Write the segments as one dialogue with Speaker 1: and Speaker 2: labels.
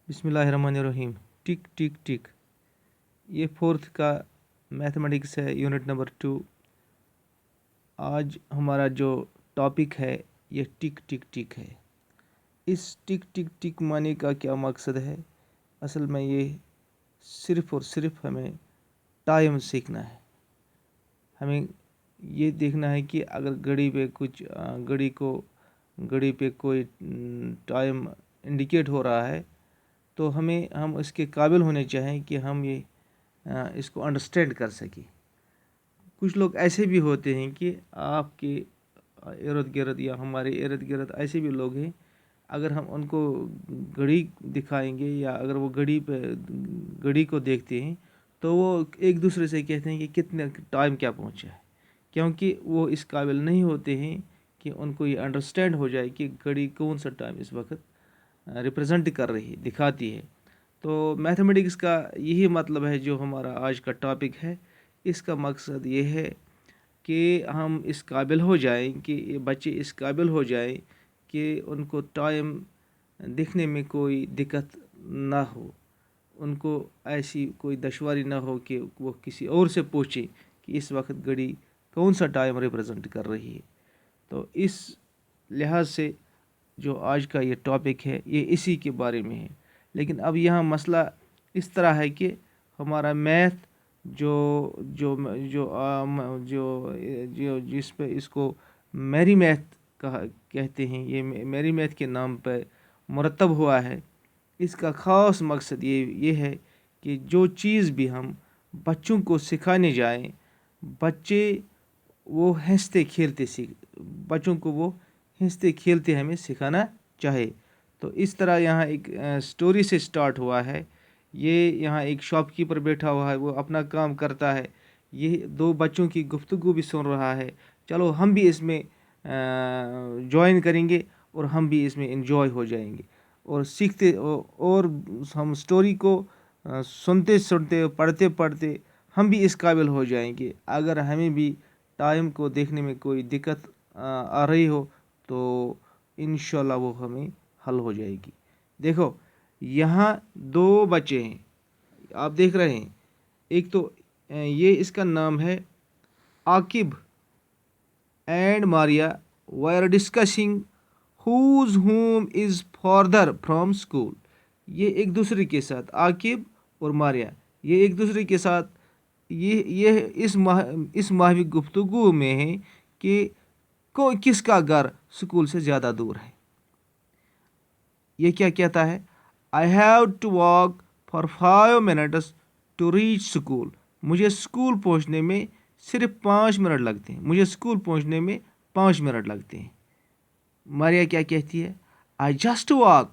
Speaker 1: बिस्मिल्लाहिर्रहमानिर्रहीम। टिक टिक टिक। ये फोर्थ का मैथमेटिक्स है, यूनिट नंबर 2। आज हमारा जो टॉपिक है ये टिक टिक टिक है। इस टिक टिक टिक माने का क्या मकसद है? असल में ये सिर्फ़ और सिर्फ हमें टाइम सीखना है। हमें ये देखना है कि अगर घड़ी पे कोई टाइम इंडिकेट हो रहा है तो हम इसके काबिल होने चाहिए कि हम इसको अंडरस्टैंड कर सकें। कुछ लोग ऐसे भी होते हैं कि आपके इर्द गिर्द या हमारे इर्द गिर्द ऐसे भी लोग हैं, अगर हम उनको घड़ी दिखाएंगे या अगर वो घड़ी को देखते हैं तो वो एक दूसरे से कहते हैं कि कितने टाइम क्या पहुंचा है, क्योंकि वो इस काबिल नहीं होते हैं कि उनको ये अंडरस्टैंड हो जाए कि घड़ी कौन सा टाइम इस वक्त रिप्रेजेंट कर रही है, दिखाती है। तो मैथमेटिक्स का यही मतलब है जो हमारा आज का टॉपिक है। इसका मकसद ये है कि हम इस काबिल हो जाएं, कि ये बच्चे इस काबिल हो जाएं कि उनको टाइम दिखने में कोई दिक्कत ना हो, उनको ऐसी कोई दुश्वारी ना हो कि वो किसी और से पूछे कि इस वक्त घड़ी कौन सा टाइम रिप्रेजेंट कर रही है। तो इस लिहाज से जो आज का ये टॉपिक है ये इसी के बारे में है। लेकिन अब यहाँ मसला इस तरह है कि हमारा मैथ जो जो जो जो जो जिस पे इसको मेरी मैथ कहा कहते हैं, ये मेरी मैथ के नाम पर मुरतब हुआ है। इसका ख़ास मकसद ये है कि जो चीज़ भी हम बच्चों को सिखाने जाएं, बच्चे वो हंसते खेलते सीख बच्चों को वो हंसते खेलते हमें सिखाना चाहे। तो इस तरह यहाँ एक स्टोरी से स्टार्ट हुआ है। ये यहाँ एक शॉपकीपर बैठा हुआ है, वो अपना काम करता है, ये दो बच्चों की गुफ्तगू भी सुन रहा है। चलो हम भी इसमें ज्वाइन करेंगे और हम भी इसमें एंजॉय हो जाएंगे और सीखते और हम स्टोरी को सुनते सुनते पढ़ते पढ़ते हम भी इस काबिल हो जाएंगे। अगर हमें भी टाइम को देखने में कोई दिक्कत आ रही हो तो इंशाल्लाह वो हमें हल हो जाएगी। देखो, यहाँ दो बच्चे हैं, आप देख रहे हैं। एक तो ये इसका नाम है Aqib and Maria were discussing whose whom is farther from school। ये एक दूसरे के साथ, आकिब और मारिया, ये एक दूसरे के साथ ये इस माहवी गुफ्तगू में है कि किसका घर स्कूल से ज़्यादा दूर है। ये क्या कहता है? I have to walk for 5 minutes to reach school. मुझे स्कूल पहुंचने में सिर्फ 5 मिनट लगते हैं। मुझे स्कूल पहुंचने में 5 मिनट लगते हैं। मारिया क्या कहती है? I just walk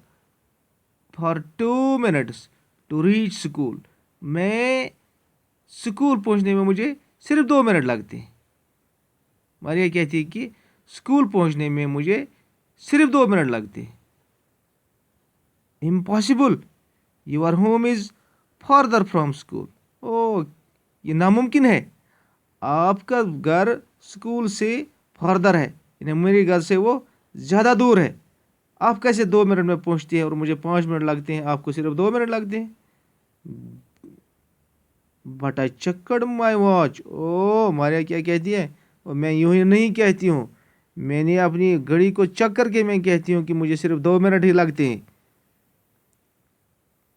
Speaker 1: for 2 minutes to reach school. मैं स्कूल पहुंचने में मुझे सिर्फ 2 मिनट लगते हैं। मारिया कहती है कि स्कूल पहुंचने में मुझे सिर्फ 2 मिनट लगते हैं। Impossible, your home is further from school. ओ, ये नामुमकिन है, आपका घर स्कूल से फर्दर है, यानी मेरे घर से वो ज़्यादा दूर है। आप कैसे 2 मिनट में पहुंचती हैं और मुझे 5 मिनट लगते हैं, आपको सिर्फ 2 मिनट लगते हैं। But I checked my watch. ओ, मारिया क्या कहती है? और मैं यूं ही नहीं कहती हूँ, मैंने अपनी घड़ी को चेक करके मैं कहती हूँ कि मुझे सिर्फ 2 मिनट ही लगते हैं।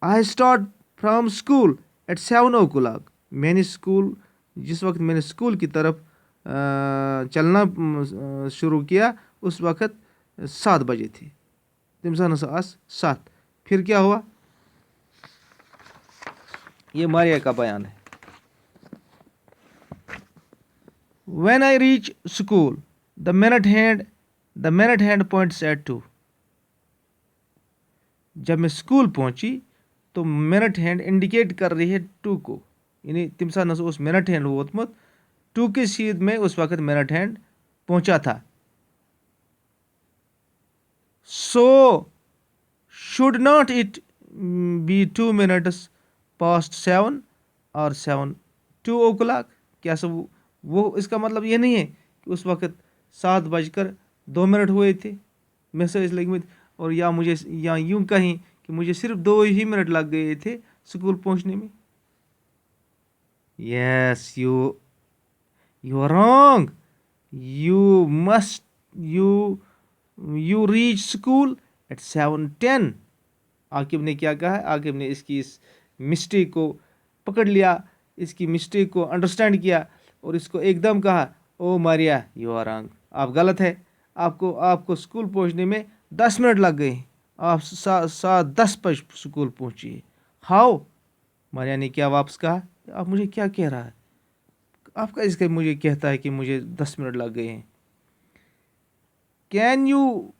Speaker 1: I start from school eight 7 o'clock। जिस वक्त मैंने स्कूल की तरफ चलना शुरू किया उस वक्त 7 बजे थे। तिमसान आस 7। फिर क्या हुआ? ये मारिया का बयान है। When I reach school, the minute hand points at 2। जब मैं स्कूल पहुंची तो मिनट हैंड इंडिकेट कर रही है 2 को, यानी तिमसा नस उस मिनट हैंड वोतमत 2 के सीध में उस वक्त मिनट हैंड पहुंचा था। So should not it be 2 minutes past 7 और 2 o'clock? क्या सब वो इसका मतलब ये नहीं है कि उस वक्त 7 बजकर 2 मिनट हुए थे मैसेज लगी, और या मुझे या यूं कहीं कि मुझे सिर्फ 2 ही मिनट लग गए थे स्कूल पहुंचने में? Yes, you are wrong. You must you you reach school at 7:10. Aqib ने क्या कहा? आकिब ने इसकी इस मिस्टेक को पकड़ लिया, इसकी मिस्टेक को अंडरस्टैंड किया और इसको एकदम कहा, ओ मारिया, यू आर रॉन्ग, आप गलत है. आपको स्कूल पहुंचने में 10 मिनट लग गए, आप 7:10 पर स्कूल पहुंची. हाउ? मारिया ने क्या वापस कहा? आप मुझे क्या कह रहा है? आपका इसका मुझे कहता है कि मुझे 10 मिनट लग गए हैं. Can you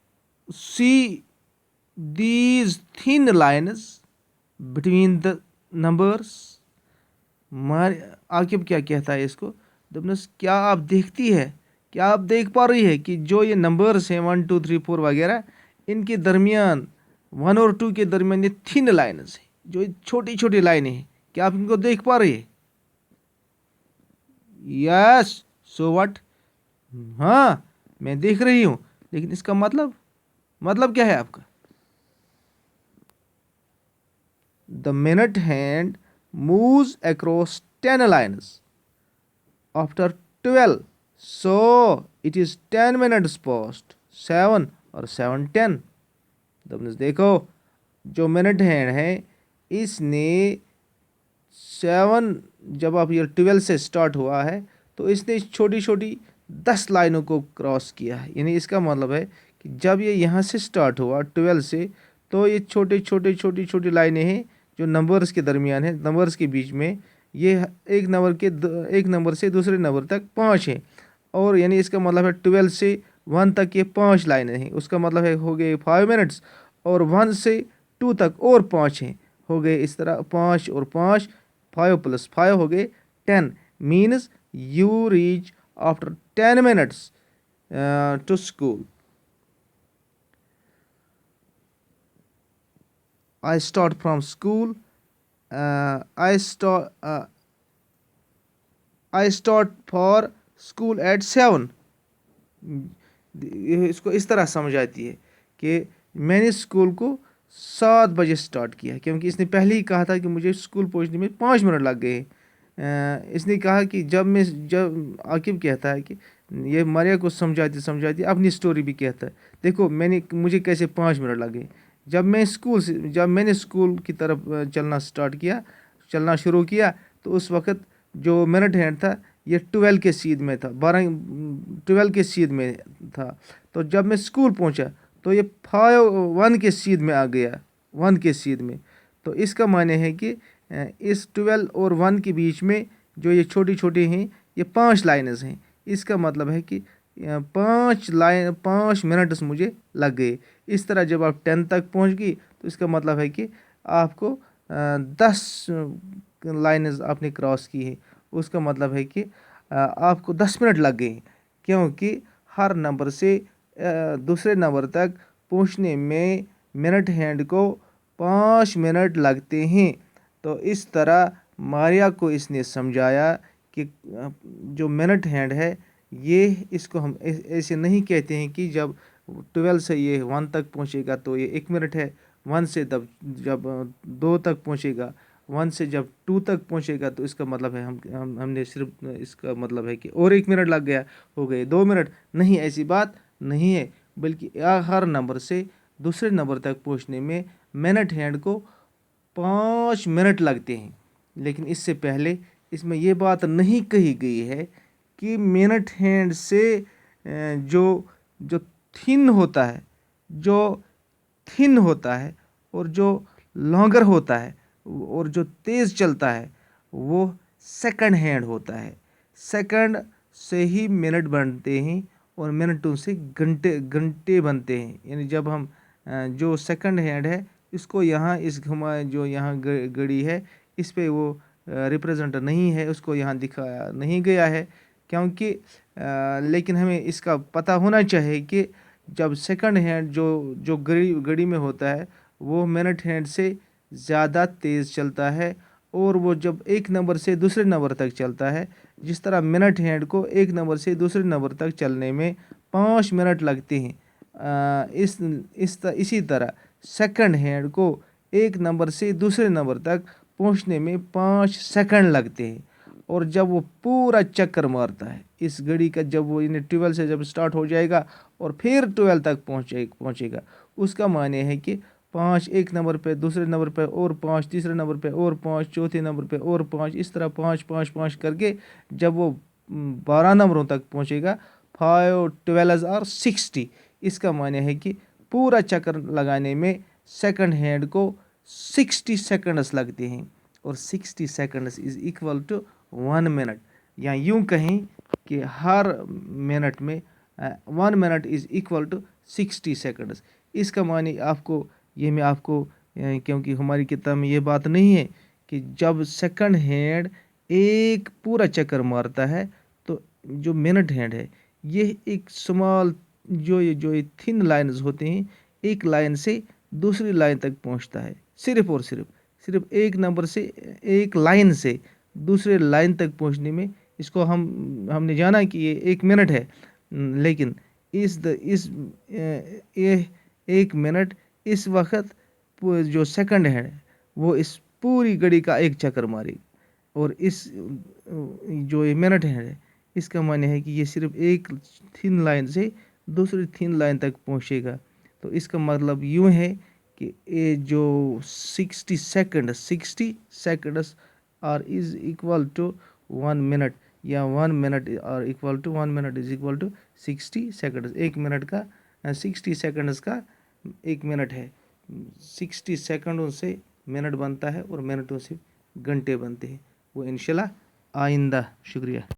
Speaker 1: see these thin lines between the numbers? Aqib क्या कहता है इसको? दबनस, क्या आप देखती है, क्या आप देख पा रही है कि जो ये नंबर्स हैं 1 2 3 4 वगैरह, इनके दरमियान 1 और 2 के दरमियान ये थिन लाइन्स हैं, जो छोटी छोटी लाइनें हैं, क्या आप इनको देख पा रही है? यस. So what? हाँ, मैं देख रही हूँ, लेकिन इसका मतलब क्या है आपका? The minute hand moves across 10 lines after 12, so it is 10 minutes past 7 और 7:10. देखो, जो मिनट हैंड है इसने 7, जब आप ये 12 से स्टार्ट हुआ है तो इसने छोटी छोटी 10 लाइनों को क्रॉस किया है. यानी इसका मतलब है कि जब ये यहाँ से स्टार्ट हुआ 12 से, तो ये छोटी छोटी लाइनें हैं जो नंबर्स के दरमियान है, नंबर्स के बीच में. ये एक नंबर से दूसरे नंबर तक 5 है, और यानी इसका मतलब है 12 से 1 तक ये 5 लाइनें हैं. उसका मतलब है हो गए 5 मिनट्स, और 1 से 2 तक और 5 हैं, हो गए इस तरह 5 और 5, 5 + 5 हो गए 10. Means you reach after 10 minutes to school. I start from school. I start for school at 7. इसको इस तरह समझ आती है कि मैंने स्कूल को 7 बजे स्टार्ट किया, क्योंकि इसने पहले ही कहा था कि मुझे स्कूल पहुंचने में 5 मिनट लग गए. इसने कहा कि जब आकिब कहता है कि ये मारिया को समझाती अपनी स्टोरी भी कहता है, देखो मुझे कैसे 5 मिनट लगे. जब मैंने स्कूल की तरफ चलना शुरू किया, तो उस वक़्त जो मिनट हैंड था ये 12 के सीध में था, 12 के सीध में था. तो जब मैं स्कूल पहुंचा तो ये 1 के सीध में आ गया, 1 के सीध में. तो इसका माने है कि इस 12 और 1 के बीच में जो ये छोटी हैं, ये 5 लाइन्स हैं. इसका मतलब है कि 5 मिनट्स मुझे लग गए. इस तरह जब आप 10 तक पहुंच गई, तो इसका मतलब है कि आपको 10 लाइन्स आपने क्रॉस की है. उसका मतलब है कि आपको 10 मिनट लग गए, क्योंकि हर नंबर से दूसरे नंबर तक पहुंचने में मिनट हैंड को 5 मिनट लगते हैं. तो इस तरह मारिया को इसने समझाया कि जो मिनट हैंड है, ये इसको हम ऐसे नहीं कहते हैं कि जब 12 से ये 1 तक पहुंचेगा तो ये 1 मिनट है, 1 से जब 2 तक पहुंचेगा, 1 से जब 2 तक पहुंचेगा, तो इसका मतलब है हमने सिर्फ इसका मतलब है कि और 1 मिनट लग गया, हो गए 2 मिनट. नहीं, ऐसी बात नहीं है, बल्कि हर नंबर से दूसरे नंबर तक पहुंचने में मिनट हैंड को 5 मिनट लगते हैं. लेकिन इससे पहले इसमें ये बात नहीं कही गई है कि मिनट हैंड से जो थिन होता है, और जो लॉन्गर होता है, और जो तेज़ चलता है, वो सेकंड हैंड होता है. सेकंड से ही मिनट बनते हैं और मिनटों से घंटे बनते हैं. यानी जब हम जो सेकंड हैंड है, इसको यहाँ जो यहाँ घड़ी है, इस पे वो रिप्रेजेंट नहीं है, उसको यहाँ दिखाया नहीं गया है, क्योंकि लेकिन हमें इसका पता होना चाहिए कि जब सेकंड हैंड जो घड़ी में होता है, वो मिनट हैंड से ज़्यादा तेज़ चलता है, और वो जब एक नंबर से दूसरे नंबर तक चलता है, जिस तरह मिनट हैंड को एक नंबर से दूसरे नंबर तक चलने में 5 मिनट लगते हैं, इसी तरह सेकंड हैंड को ایک نمبر سے دوسرے نمبر تک پہنچنے میں 5 سیکنڈ لگتے ہیں، اور جب وہ پورا چکر مارتا ہے اس گھڑی کا، جب وہ 12 سے جب سٹارٹ ہو جائے گا اور پھر 12 تک پہنچے گا، اس کا معنی ہے کہ 5 ایک نمبر پہ، دوسرے نمبر پہ اور 5، تیسرے نمبر پہ اور 5، چوتھے نمبر پہ اور 5، اس طرح 5 5 5 کر کے جب وہ 12 نمبروں تک پہنچے گا، 5 12 اور 60، اس کا معنی ہے کہ پورا چکر لگانے میں سیکنڈ ہینڈ کو 60 سیکنڈس لگتے ہیں، اور 60 seconds is equal to 1 minute, یا یوں کہیں کہ ہر منٹ میں 1 minute is equal to 60 seconds. اس کا معنی میں آپ کو کیونکہ ہماری کتاب میں یہ بات نہیں ہے کہ جب سیکنڈ ہینڈ ایک پورا چکر مارتا ہے تو جو منٹ ہینڈ ہے یہ ایک سمال جو یہ تھن لائنز ہوتے ہیں، ایک لائن سے دوسری لائن تک پہنچتا ہے، صرف اور صرف ایک نمبر سے، ایک لائن سے دوسرے لائن تک پہنچنے میں اس کو ہم نے جانا کہ یہ 1 منٹ ہے، لیکن یہ 1 منٹ اس وقت جو سیکنڈ ہے وہ اس پوری گھڑی کا ایک چکر مارے، اور اس جو یہ منٹ ہے اس کا معنی ہے کہ یہ صرف ایک تھن لائن سے دوسری تھن لائن تک پہنچے گا۔ تو اس کا مطلب یوں ہے کہ یہ جو 60 seconds are is equal to 1 minute, یا 1 minute are equal to 1 minute is equal to 60 seconds. 1 minute کا 60 سیکنڈس کا 1 منٹ ہے، 60 سیکنڈوں سے منٹ بنتا ہے اور منٹوں سے گھنٹے بنتے ہیں۔ وہ انشاءاللہ آئندہ۔ شکریہ۔